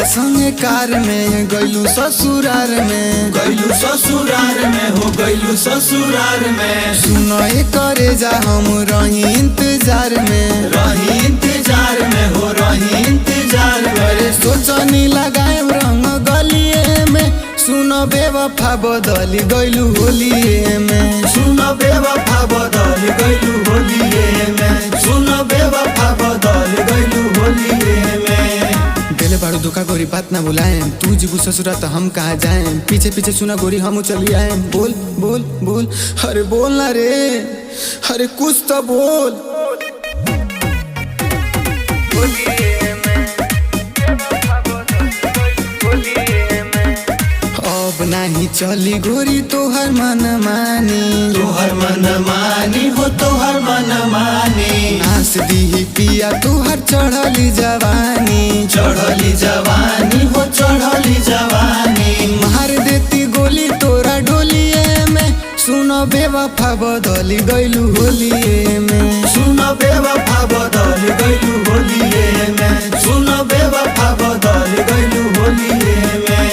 पिया संगे कार में गइलू ससुरार में, गइलू ससुरार में हो गइलू ससुरार में। सुनए करे जा हम रही इंतजार में, रही इंतजार में हो रही इंतजार में। अरे सोचनी लगाए रंग गलिए में, सुन बेवफा बदली गइलू होलिए में, सुन बेवफा बदल गइलू होलिए में, सुन बेवफा बदल गइलू होलिए में। दिल बारू धोखा गोरी बात ना बुलाए, तू जीबू ससुरा तो हम कहाँ जाए, पीछे पीछे सुना गोरी हम चली आए। बोल बोल बोल अरे बोल ना रे, अरे कुछ तो बोल। अब नहीं चली गोरी तोहर मन मानी, तोहर मन मानी हो तोहर मन मानी। नाच दी पिया तोहर चढ़ली जवानी, चढ़ली जवानी हो चढ़ली जवानी। मार देती गोली तोरा डोलिए में, सुन बेवफा बदली गइलू होलिए में, सुन बेवफा बदल गइलू होलिए में, सुन बेवफा बदल गइलू होलिए में।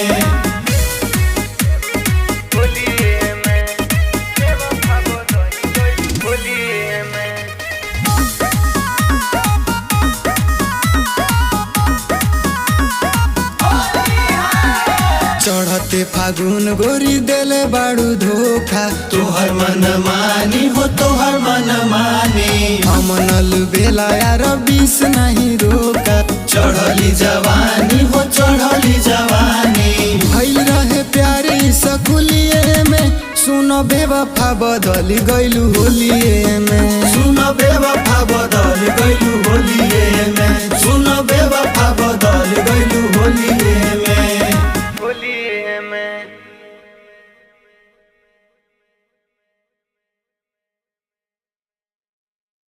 चढ़ते फागुन गोरी देले बाड़ू धोखा, तोहर मन मानी हो तोहर मन मानी। अमनल बेला यार बीस नहीं रोका, चढ़ली जवानी हो चढ़ली जवानी। भइल रहे प्यारी सकुलिए में, सुन बेवफा बदली गइलू होलिए में, सुन बेवफा बदल गइलू होलिए में, सुन बेवफा बदल गइलू होलिए में।